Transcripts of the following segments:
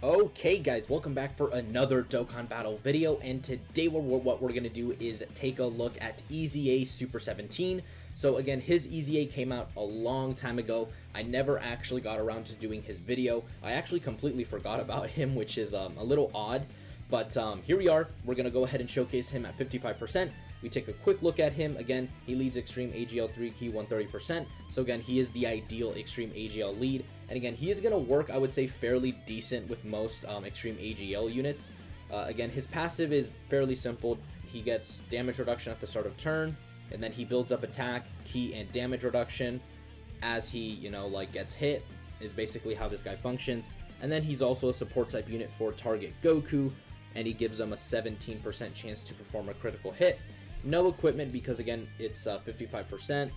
Okay guys, welcome back for another Dokkan Battle video, and today what we're going to do is take a look at EZA Super 17. So again, his EZA came out a long time ago. I never actually got around to doing his video. I actually completely forgot about him, which is a little odd. But here we are. We're going to go ahead and showcase him at 55%. We take a quick look at him. Again, he leads Extreme AGL 3 key 130%. So again, he is the ideal Extreme AGL lead. And again, he is going to work, I would say, fairly decent with most Extreme AGL units. Again, his passive is fairly simple. He gets damage reduction at the start of turn, and then he builds up attack, key, and damage reduction as he, gets hit, is basically how this guy functions. And then he's also a support type unit for target Goku, and he gives them a 17% chance to perform a critical hit. No equipment because, again, it's 55%.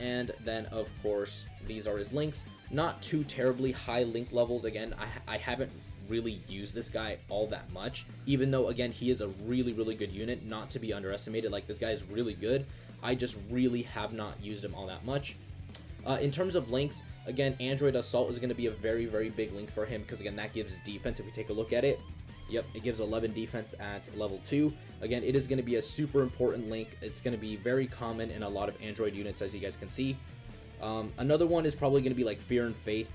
And then, of course, these are his links. Not too terribly high link leveled. Again, I haven't really used this guy all that much, even though, again, he is a really, really good unit, not to be underestimated. Like, this guy is really good. I just really have not used him all that much. In terms of links, again, Android Assault is going to be a very, very big link for him because, again, that gives defense if we take a look at it. Yep, it gives 11 defense at level 2. Again, it is going to be a super important link. It's going to be very common in a lot of Android units, as you guys can see. Another one is probably going to be like Fear and Faith.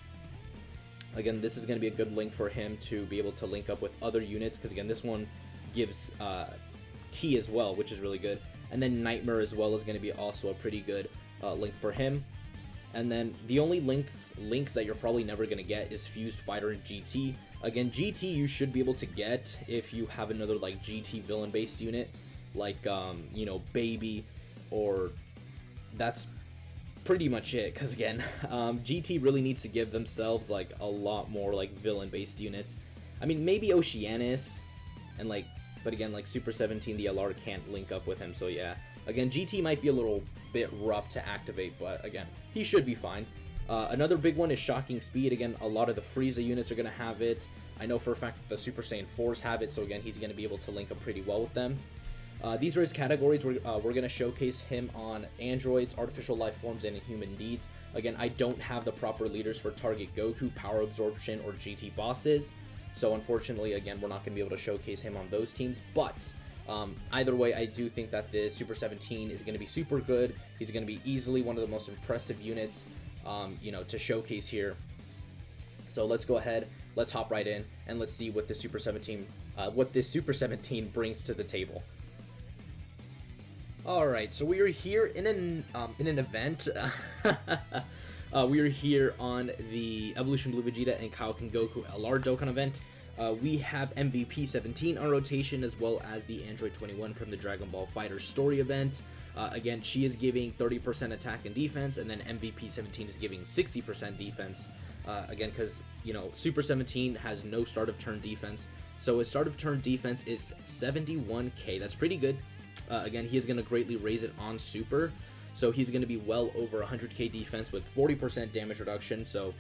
Again, this is going to be a good link for him to be able to link up with other units because, again, this one gives key as well, which is really good. And then Nightmare as well is going to be also a pretty good link for him. And then the only links that you're probably never going to get is Fused Fighter and GT. Again, GT you should be able to get if you have another like GT villain based unit, like Baby, or that's pretty much it. Because again, GT really needs to give themselves like a lot more like villain based units. I mean, maybe Oceanus and but again, like Super 17, the LR can't link up with him, so yeah. Again, GT might be a little bit rough to activate, but again, he should be fine. Another big one is Shocking Speed. Again, a lot of the Frieza units are going to have it. I know for a fact the Super Saiyan 4s have it, so again, he's going to be able to link up pretty well with them. These are his categories. We're going to showcase him on androids, artificial life forms, and human needs. Again, I don't have the proper leaders for target Goku, Power Absorption, or GT bosses. So unfortunately, again, we're not going to be able to showcase him on those teams. But either way, I do think that the Super 17 is going to be super good. He's going to be easily one of the most impressive units, to showcase here. So let's go ahead, let's hop right in, and let's see what the Super 17, this Super 17 brings to the table. All right, so we are here in an event. We are here on the Evolution Blue Vegeta and Kaioken Goku LR Dokkan event. We have MVP 17 on rotation, as well as the Android 21 from the Dragon Ball FighterZ story event. Again, she is giving 30% attack and defense, and then MVP 17 is giving 60% defense. Again, because, Super 17 has no start of turn defense. So his start of turn defense is 71k. That's pretty good. Again, he is going to greatly raise it on Super. So he's going to be well over 100k defense with 40% damage reduction. So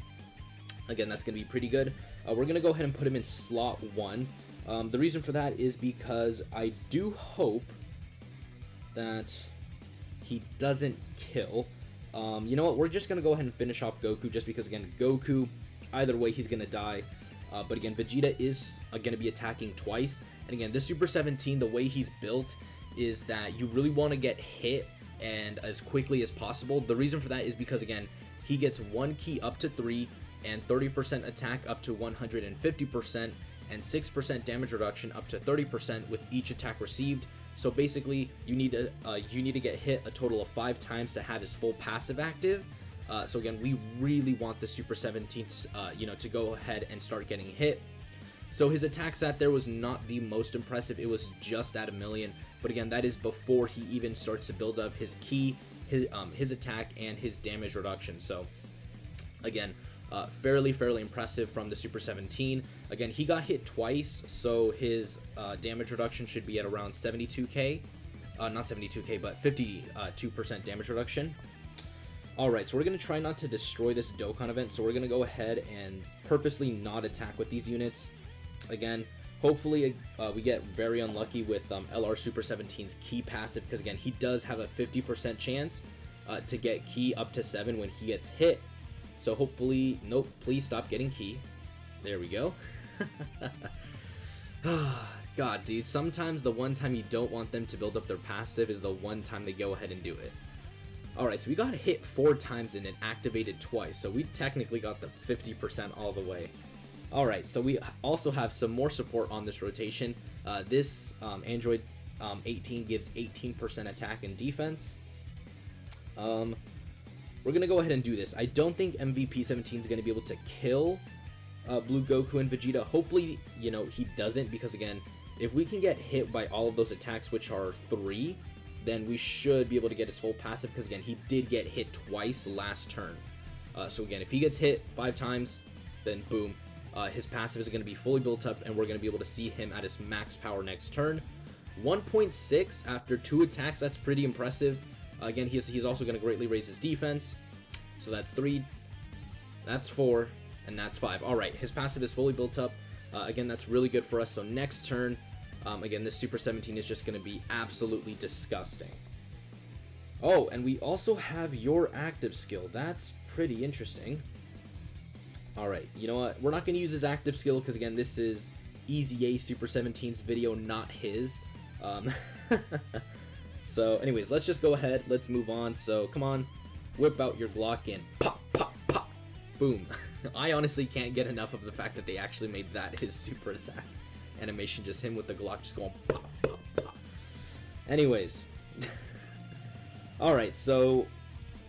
again, that's going to be pretty good. We're going to go ahead and put him in slot 1. The reason for that is because I do hope that he doesn't kill. You know what? We're just going to go ahead and finish off Goku just because, again, Goku, either way, he's going to die. But again, Vegeta is going to be attacking twice. And again, this Super 17, the way he's built is that you really want to get hit and as quickly as possible. The reason for that is because, again, he gets 1 key up to 3 and 30% attack up to 150% and 6% damage reduction up to 30% with each attack received. So basically, you need to get hit a total of 5 times to have his full passive active. So again, we really want the Super 17 to go ahead and start getting hit. So his attack stat there was not the most impressive. It was just at 1,000,000. But again, that is before he even starts to build up his key, his attack, and his damage reduction. So again, fairly impressive from the Super 17. Again, he got hit twice, so his damage reduction should be at around 72k. Not 72k, but 52% damage reduction. Alright, so we're going to try not to destroy this Dokkan event, so we're going to go ahead and purposely not attack with these units. Again, hopefully we get very unlucky with LR Super 17's key passive, because again, he does have a 50% chance to get key up to 7 when he gets hit. So hopefully, nope, please stop getting key. There we go. God, dude, sometimes the one time you don't want them to build up their passive is the one time they go ahead and do it. Alright, so we got hit 4 times and then activated twice, so we technically got the 50% all the way. Alright, so we also have some more support on this rotation. This Android 18 gives 18% attack and defense. We're going to go ahead and do this. I don't think MVP 17 is going to be able to kill Blue Goku and Vegeta. Hopefully, you know, he doesn't, because again, if we can get hit by all of those attacks, which are 3, then we should be able to get his full passive, because again, he did get hit twice last turn. So again, if he gets hit 5 times, then boom, his passive is going to be fully built up, and we're going to be able to see him at his max power next turn. 1.6 after 2 attacks, that's pretty impressive. Again, he's also going to greatly raise his defense. So that's 3, that's 4, and that's 5. Alright, his passive is fully built up. Again, that's really good for us. So next turn, again, this Super 17 is just going to be absolutely disgusting. Oh, and we also have your active skill. That's pretty interesting. Alright, you know what? We're not going to use his active skill because, again, this is EZA Super 17's video, not his. So, anyways, let's just go ahead. Let's move on. So, come on. Whip out your Glock and pop, pop, pop. Boom. I honestly can't get enough of the fact that they actually made that his super attack animation. Just him with the Glock just going pop, pop, pop. Anyways. Alright, so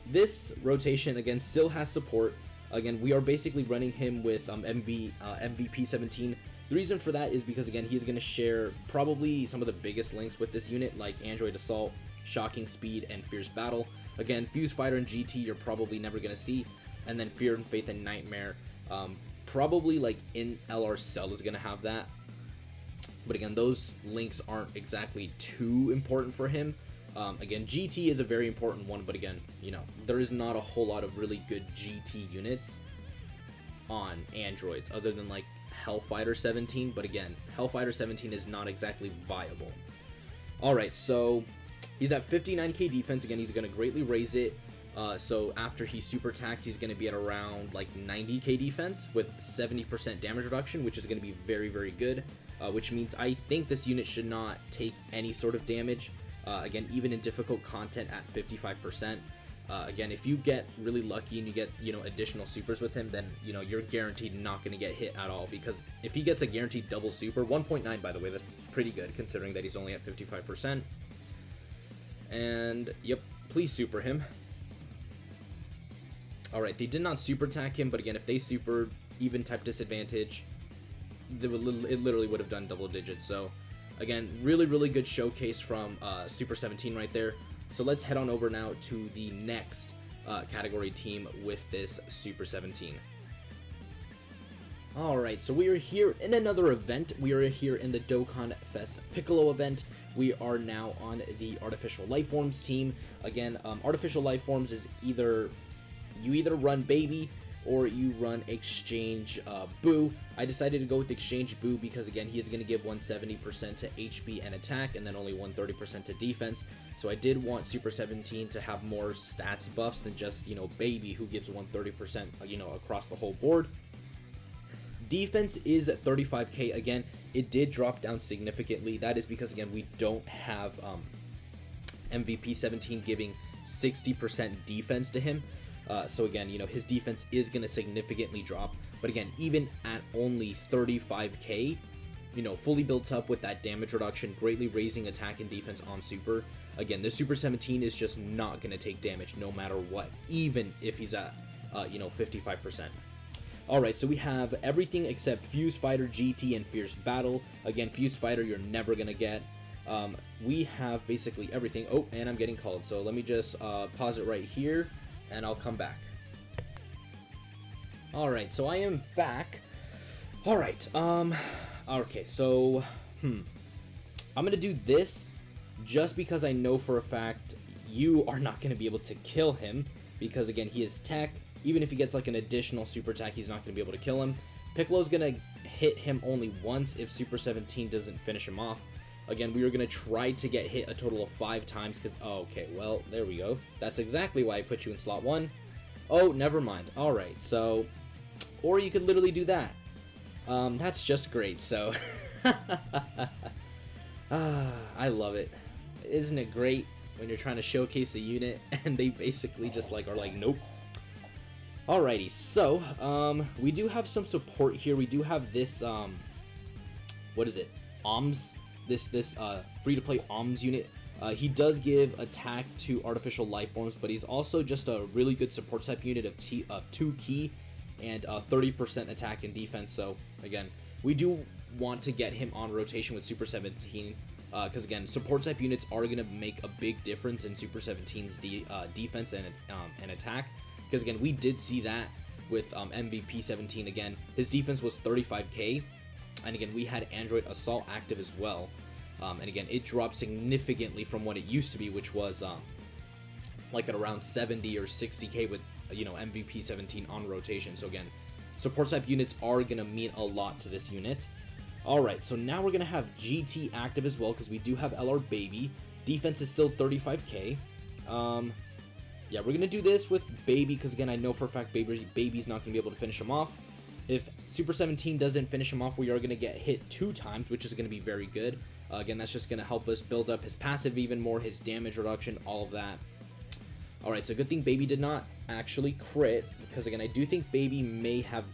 this rotation, again, still has support. Again, we are basically running him with MVP 17. The reason for that is because, again, he's going to share probably some of the biggest links with this unit, like Android Assault, Shocking Speed, and Fierce Battle. Again, Fuse Fighter and GT you're probably never going to see. And then Fear and Faith and Nightmare. Probably like in LR Cell is going to have that. But again, those links aren't exactly too important for him. Again, GT is a very important one, but again, you know, there is not a whole lot of really good GT units on Androids other than like Hellfighter 17, but again, Hellfighter 17 is not exactly viable. Alright, so he's at 59k defense. Again, he's going to greatly raise it. So after he super attacks, he's going to be at around like 90k defense with 70% damage reduction, which is going to be very, very good. Which means I think this unit should not take any sort of damage. Again, even in difficult content at 55%. Again, if you get really lucky and you get, you know, additional supers with him, then, you know, you're guaranteed not going to get hit at all. Because if he gets a guaranteed double super, 1.9 by the way, that's pretty good considering that he's only at 55%. And, yep, please super him. Alright, they did not super attack him, but again, if they supered even type disadvantage, it literally would have done double digits. So, again, really, really good showcase from Super 17 right there. So let's head on over now to the next category team with this Super 17. Alright, so we are here in another event. We are here in the Dokkan Fest Piccolo event. We are now on the Artificial Lifeforms team. Again, Artificial Lifeforms is either run Baby or you run Exchange Boo. I decided to go with Exchange Boo because, again, he is going to give 170% to HP and attack and then only 130% to defense. So I did want Super 17 to have more stats buffs than just, you know, Baby, who gives 130%, you know, across the whole board. Defense is at 35k. Again, it did drop down significantly. That is because, again, we don't have MVP 17 giving 60% defense to him. So again, you know, his defense is going to significantly drop. But again, even at only 35k, you know, fully built up with that damage reduction, greatly raising attack and defense on Super. Again, this Super 17 is just not going to take damage no matter what, even if he's at, you know, 55%. Alright, so we have everything except Fuse Fighter, GT, and Fierce Battle. Again, Fuse Fighter you're never going to get. We have basically everything. Oh, and I'm getting called, so let me just pause it right here. And I'll come back. Alright, so I am back. Alright, okay, so, I'm gonna do this just because I know for a fact you are not gonna be able to kill him, because, again, he is tech. Even if he gets, like, an additional super attack, he's not gonna be able to kill him. Piccolo's gonna hit him only once if Super 17 doesn't finish him off. Again, we are going to try to get hit a total of 5 times because, oh, okay, well, there we go. That's exactly why I put you in slot 1. Oh, never mind. Alright, so, or you could literally do that. That's just great. So, I love it. Isn't it great when you're trying to showcase a unit and they basically just like are like, nope. Alrighty, so we do have some support here. We do have this what is it? OMS. This free-to-play OMS unit. He does give attack to artificial life forms, but he's also just a really good support type unit of 2 key and 30% attack and defense. So again, we do want to get him on rotation with Super 17 because again, support type units are going to make a big difference in Super 17's defense and attack. Because again, we did see that with MVP 17. Again, his defense was 35k, and again, we had Android Assault active as well. And again, it dropped significantly from what it used to be, which was like at around 70 or 60k with MVP 17 on rotation. So again, support type units are gonna mean a lot to this unit. All right, so now we're gonna have GT active as well because we do have LR Baby. Defense is still 35k. Yeah, we're gonna do this with Baby because again, I know for a fact Baby's not gonna be able to finish him off. If Super 17 doesn't finish him off, we are gonna get hit 2 times, which is gonna be very good. Again, that's just gonna help us build up his passive even more, his damage reduction, all of that. All right, so good thing Baby did not actually crit because again, I do think Baby may have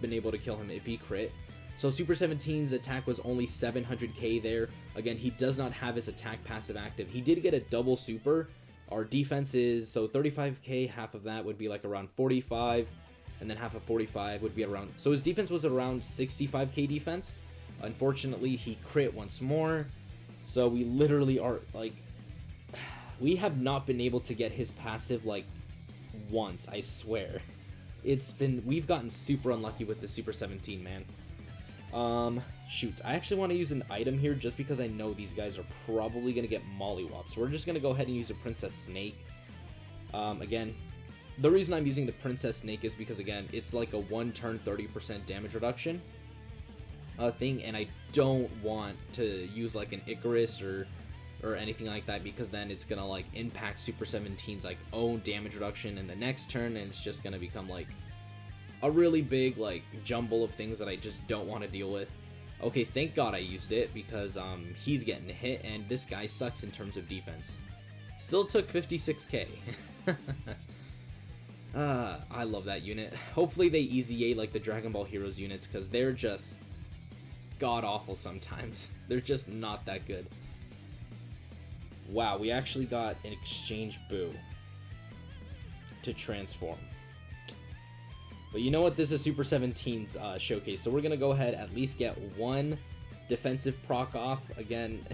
been able to kill him if he crit. So Super 17's attack was only 700k there. Again, he does not have his attack passive active. He did get a double super. Our defense is, so 35k, half of that would be like around 45, and then half of 45 would be around, so his defense was around 65k defense. Unfortunately, he crit once more, so we literally are like, we have not been able to get his passive like once, I swear. We've gotten super unlucky with the Super 17, man. Shoot, I actually want to use an item here just because I know these guys are probably going to get mollywopped. So we're just going to go ahead and use a Princess Snake. Again, the reason I'm using the Princess Snake is because, again, it's like a 1 turn 30% damage reduction thing, and I don't want to use like an Icarus or anything like that because then it's going to like impact Super 17's like own damage reduction in the next turn, and it's just going to become like a really big like jumble of things that I just don't want to deal with. Okay, thank God I used it because he's getting hit and this guy sucks in terms of defense. Still took 56k. I love that unit. Hopefully they easy A like the Dragon Ball Heroes units because they're just god awful sometimes. They're just not that good. Wow, we actually got an exchange Boo to transform. But you know what? This is Super 17's showcase, so we're going to go ahead at least get 1 defensive proc off. Again,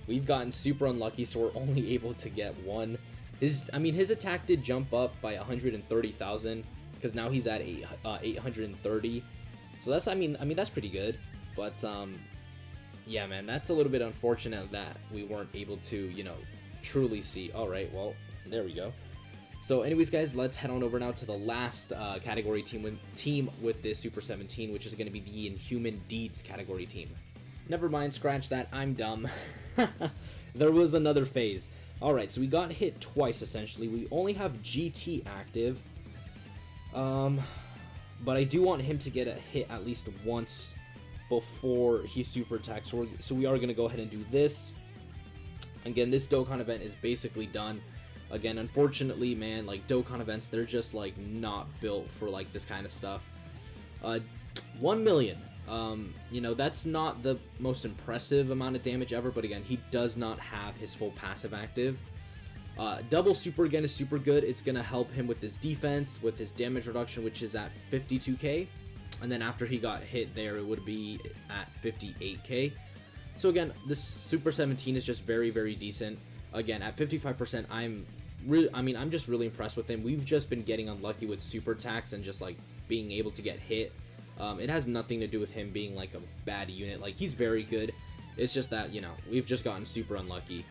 we've gotten super unlucky, so we're only able to get 1. His attack did jump up by 130,000 because now he's at 830. So that's, I mean that's pretty good. But yeah, man, that's a little bit unfortunate that we weren't able to, truly see. All right, well, there we go. So anyways, guys, let's head on over now to the last category team with this Super 17, which is going to be the Inhuman Deeds category team. Never mind, scratch that, I'm dumb. There was another phase. Alright, so we got hit twice, essentially. We only have GT active. But I do want him to get a hit at least once before he super attacks. So we are going to go ahead and do this. Again, this Dokkan event is basically done. Again, unfortunately, man, like Dokkan events, they're just like not built for like this kind of stuff. 1 million. That's not the most impressive amount of damage ever, but again, he does not have his full passive active. Double super again is super good. It's gonna help him with his defense, with his damage reduction, which is at 52k, and then after he got hit there, it would be at 58k. So again, this Super 17 is just very, very decent. Again, at 55%, I'm just really impressed with him. We've just been getting unlucky with super attacks and just like being able to get hit. It has nothing to do with him being like a bad unit. Like, he's very good. It's just that, we've just gotten super unlucky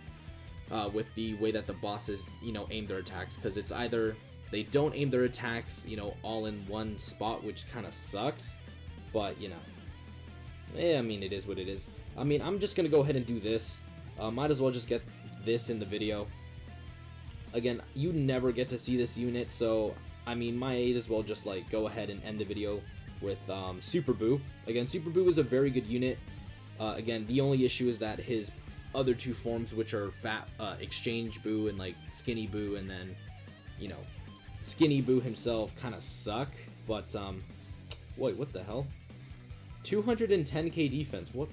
with the way that the bosses, aim their attacks, because it's either they don't aim their attacks, all in one spot, which kind of sucks, but, it is what it is. I'm just going to go ahead and do this. Might as well just get this in the video. Again, you never get to see this unit, so, might as well just, like, go ahead and end the video with Super Boo. Again, Super Boo is a very good unit. Again, the only issue is that his other two forms, which are Fat Exchange Boo and like Skinny Boo, and then, you know, Skinny Boo himself kind of suck. But wait, what the hell? 210k defense. What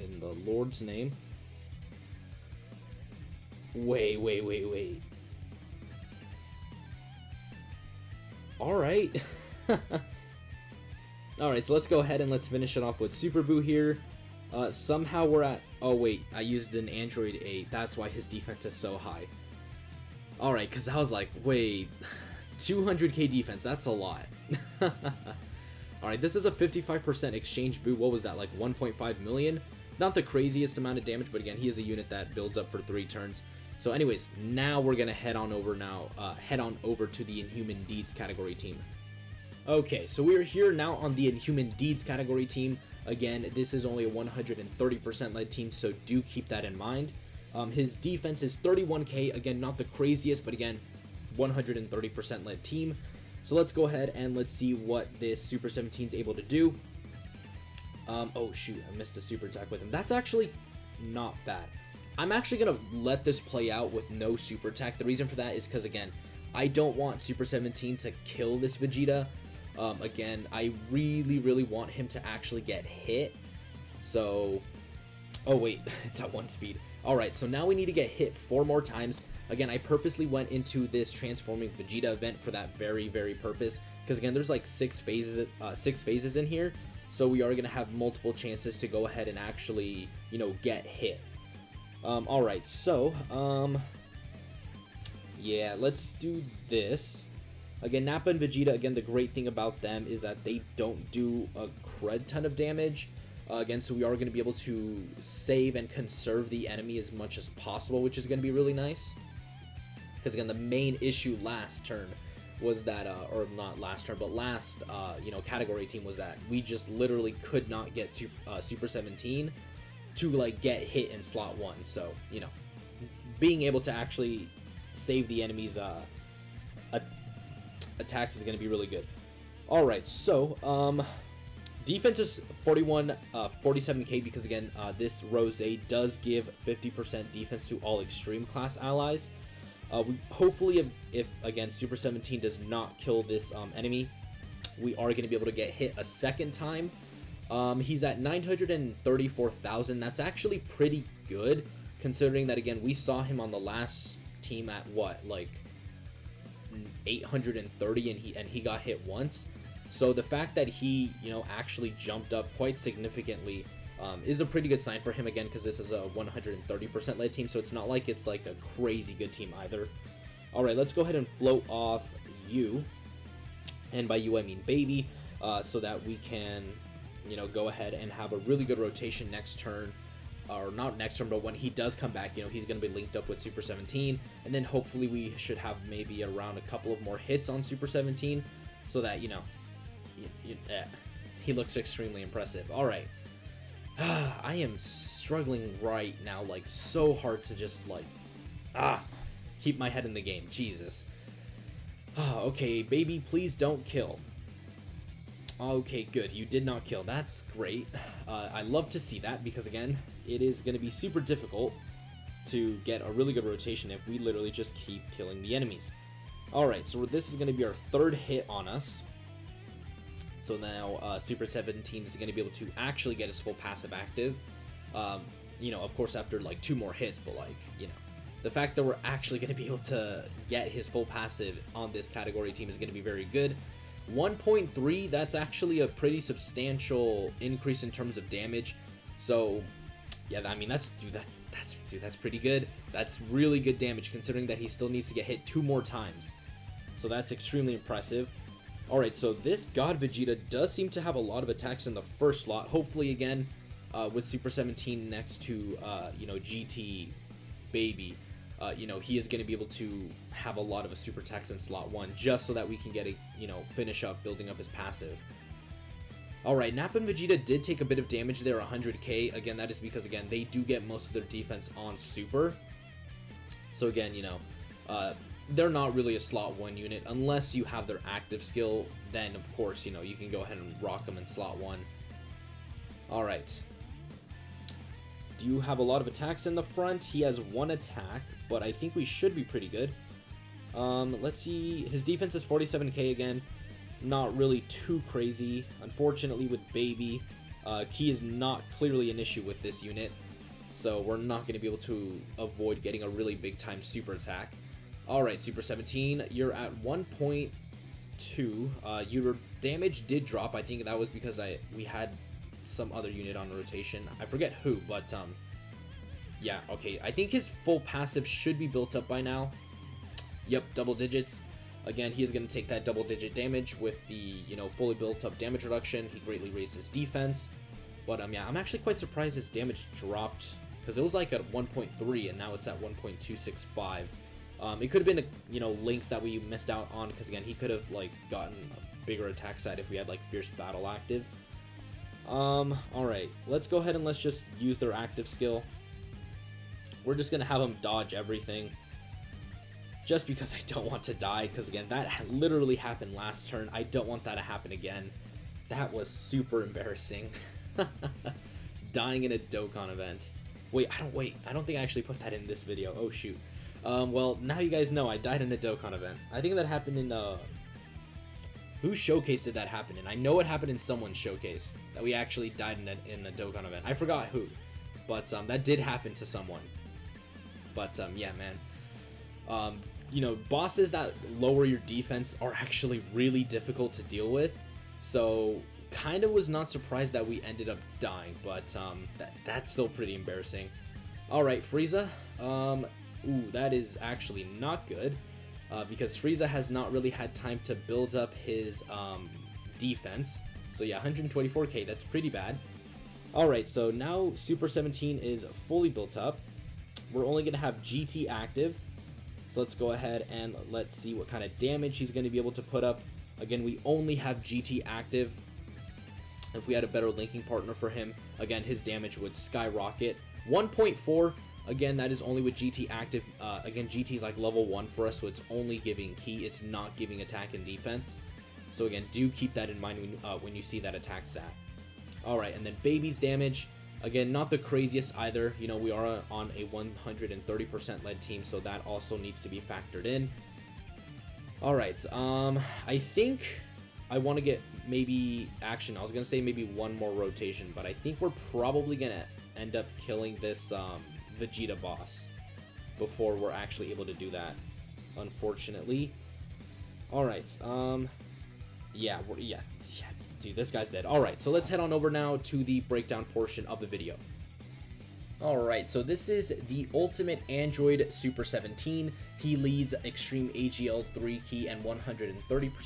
in the Lord's name? Wait. Alright. Alright, so let's go ahead and let's finish it off with Super Boo here. Somehow we're at... Oh, wait. I used an Android 8. That's why his defense is so high. Alright, because I was like, wait... 200k defense. That's a lot. Alright, this is a 55% Exchange Boo. What was that? Like 1.5 million? Not the craziest amount of damage, but again, he is a unit that builds up for 3 turns. So anyways, now we're going to head on over to the Inhuman Deeds category team. Okay, so we are here now on the Inhuman Deeds category team. Again, this is only a 130% lead team, so do keep that in mind. His defense is 31k. Again, not the craziest, but again, 130% lead team. So let's go ahead and let's see what this Super 17 is able to do. Oh shoot, I missed a super attack with him. That's actually not bad. I'm actually going to let this play out with no super attack. The reason for that is because, again, I don't want Super 17 to kill this Vegeta. Again, I really want him to actually get hit. So, oh wait, it's at 1 speed. Alright, so now we need to get hit 4 more times. Again, I purposely went into this transforming Vegeta event for that very purpose. Because again, there's like 6 phases in here. So we are going to have multiple chances to go ahead and actually, you know, get hit. Alright, so, yeah, let's do this. Again, Nappa and Vegeta, again, the great thing about them is that they don't do a crud ton of damage. Again, so we are going to be able to save and conserve the enemy as much as possible, which is going to be really nice. Because, again, the main issue last turn was that, or not last turn, but last, you know, category team was that we just literally could not get to Super 17 to, like, get hit in slot 1. So, you know, being able to actually save the enemy's attacks is going to be really good. Alright, so, defense is 47k because, again, this Rose does give 50% defense to all extreme class allies. We hopefully, if again Super 17 does not kill this enemy, we are going to be able to get hit a second time. He's at 934,000. That's actually pretty good, considering that, again, we saw him on the last team at what, like 830, and he got hit once. So the fact that he, you know, actually jumped up quite significantly is a pretty good sign for him, again, because this is a 130% lead team, so it's not like it's like a crazy good team either. Alright, let's go ahead and float off you, and by you I mean Baby, so that we can, you know, go ahead and have a really good rotation next turn, or not next turn, but when he does come back, you know, he's going to be linked up with Super 17, and then hopefully we should have maybe around a couple of more hits on Super 17, so that, you know, he looks extremely impressive. Alright. I am struggling right now, like, so hard to just, like, keep my head in the game. Jesus. Okay, Baby, please don't kill. Okay, good. You did not kill. That's great. I love to see that because, again, it is going to be super difficult to get a really good rotation if we literally just keep killing the enemies. Alright, so this is going to be our 3rd hit on us. So now Super 17 is going to be able to actually get his full passive active. You know, of course, after like 2 more hits, but like, you know, the fact that we're actually going to be able to get his full passive on this category team is going to be very good. 1.3, that's actually a pretty substantial increase in terms of damage. So, yeah, I mean, that's pretty good. That's really good damage considering that he still needs to get hit 2 more times. So that's extremely impressive. Alright, so this God Vegeta does seem to have a lot of attacks in the first slot. Hopefully, again, with Super 17 next to, you know, GT Baby, you know, he is going to be able to have a lot of super attacks in slot 1, just so that we can get a, you know, finish up building up his passive. Alright, Nappa and Vegeta did take a bit of damage there, 100k. Again, that is because, again, they do get most of their defense on Super. So, again, you know, they're not really a slot 1 unit unless you have their active skill. Then of course, you know, you can go ahead and rock them in slot 1. All right. Do you have a lot of attacks in the front? He has 1 attack, but I think we should be pretty good. Let's see. His defense is 47k again. Not really too crazy. Unfortunately, with Baby, Ki is not clearly an issue with this unit, so we're not going to be able to avoid getting a really big time super attack. Alright, Super 17, you're at 1.2. Your damage did drop. I think that was because we had some other unit on rotation. I forget who, but yeah, okay. I think his full passive should be built up by now. Yep, double digits. Again, he is going to take that double digit damage with the, you know, fully built up damage reduction. He greatly raised his defense. But yeah, I'm actually quite surprised his damage dropped, because it was like at 1.3 and now it's at 1.265. It could have been, you know, links that we missed out on, because again, he could have like gotten a bigger attack side if we had like Fierce Battle active. Alright, let's go ahead and let's just use their active skill. We're just gonna have him dodge everything, just because I don't want to die, because again, that literally happened last turn. I don't want that to happen again. That was super embarrassing. Dying in a Dokkan event. Wait, I don't think I actually put that in this video. Oh shoot. Well, now you guys know I died in a Dokkan event. I think that happened in, whose showcase did that happen in? I know it happened in someone's showcase, that we actually died in a Dokkan event. I forgot who, but, that did happen to someone. But, yeah, man. You know, bosses that lower your defense are actually really difficult to deal with, so kind of was not surprised that we ended up dying, but, that's still pretty embarrassing. Alright, Frieza. Ooh, that is actually not good, because Frieza has not really had time to build up his defense. So yeah, 124k, that's pretty bad. Alright, so now Super 17 is fully built up. We're only going to have GT active. So let's go ahead and let's see what kind of damage he's going to be able to put up. Again, we only have GT active. If we had a better linking partner for him, again, his damage would skyrocket. 1.4. Again, that is only with GT active. Again, GT is like level 1 for us, so it's only giving Ki. It's not giving attack and defense. So again, do keep that in mind when you see that attack stat. Alright, and then Baby's damage. Again, not the craziest either. You know, we are on a 130% lead team, so that also needs to be factored in. Alright, I think I want to get maybe action. I was going to say maybe one more rotation, but I think we're probably going to end up killing this Vegeta boss before we're actually able to do that, unfortunately. Alright, yeah, dude, this guy's dead. Alright, so let's head on over now to the breakdown portion of the video. Alright, so this is the Ultimate Android Super 17. He leads Extreme AGL 3 Ki and 130%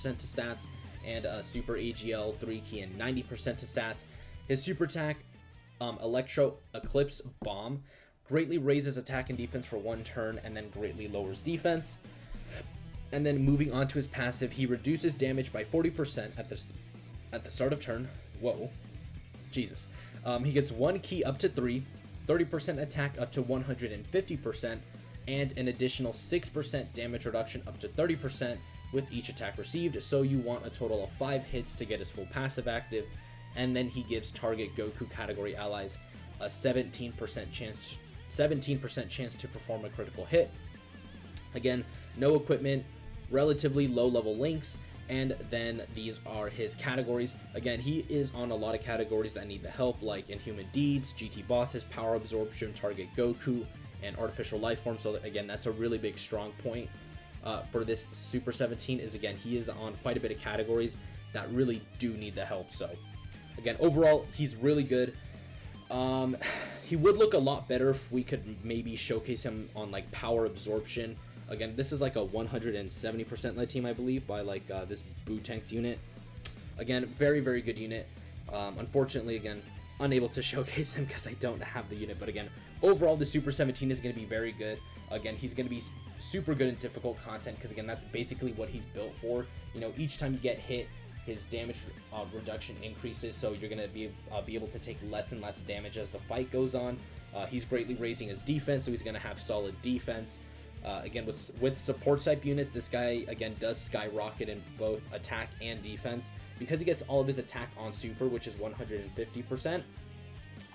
to stats, and Super AGL 3 Ki and 90% to stats. His super attack, Electro Eclipse Bomb, greatly raises attack and defense for 1 turn and then greatly lowers defense. And then moving on to his passive, he reduces damage by 40% at the start of turn. Whoa, Jesus. He gets 1 Ki up to 3, 30% attack up to 150%, and an additional 6% damage reduction up to 30% with each attack received. So you want a total of 5 hits to get his full passive active. And then he gives target Goku category allies a 17% chance to perform a critical hit. Again, no equipment, relatively low level links, and then these are his categories. Again, he is on a lot of categories that need the help, like Inhuman Deeds, GT Bosses, Power Absorption, Target Goku, and Artificial Life Form. So again, that's a really big strong point for this Super 17, is again, he is on quite a bit of categories that really do need the help. So again, overall, he's really good. He would look a lot better if we could maybe showcase him on like Power Absorption. Again, this is like a 170% lead team, I believe, by like this Bootanks unit. Again, very, very good unit. Unfortunately, again, unable to showcase him because I don't have the unit. But again, overall, the Super 17 is going to be very good. Again, he's going to be super good in difficult content because, again, that's basically what he's built for. You know, each time you get hit, his damage reduction increases, so you're going to be able to take less and less damage as the fight goes on. He's greatly raising his defense, so he's going to have solid defense. Again, with support type units, this guy again does skyrocket in both attack and defense because he gets all of his attack on super, which is 150%.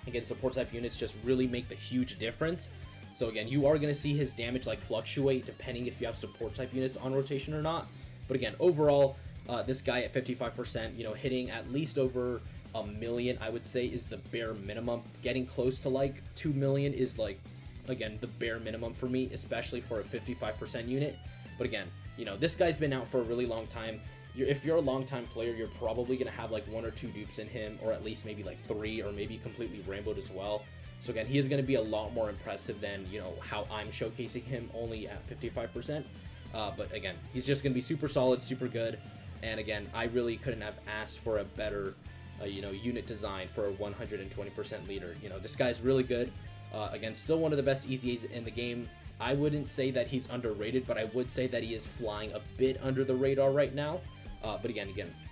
Again, support type units just really make the huge difference. So again, you are going to see his damage like fluctuate depending if you have support type units on rotation or not. But again, overall, this guy at 55%, you know, hitting at least over a million, I would say, is the bare minimum. Getting close to like 2 million is like, again, the bare minimum for me, especially for a 55% unit. But again, you know, this guy's been out for a really long time. If you're a long time player, you're probably going to have like 1 or 2 dupes in him, or at least maybe like 3, or maybe completely rainbowed as well. So again, he is going to be a lot more impressive than, you know, how I'm showcasing him only at 55%. But again, he's just going to be super solid, super good. And again, I really couldn't have asked for a better, you know, unit design for a 120% leader. You know, this guy's really good. Again, still one of the best EZAs in the game. I wouldn't say that he's underrated, but I would say that he is flying a bit under the radar right now. But again,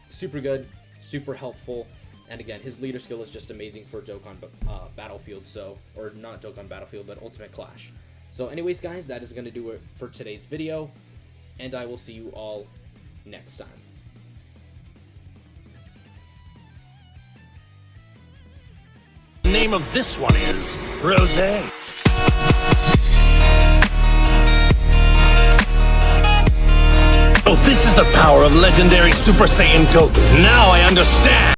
super good, super helpful. And again, his leader skill is just amazing for Dokkan Battlefield, or not Dokkan Battlefield, but Ultimate Clash. So anyways, guys, that is going to do it for today's video, and I will see you all next time. The name of this one is Rosé. Oh, this is the power of legendary Super Saiyan Goku. Now I understand.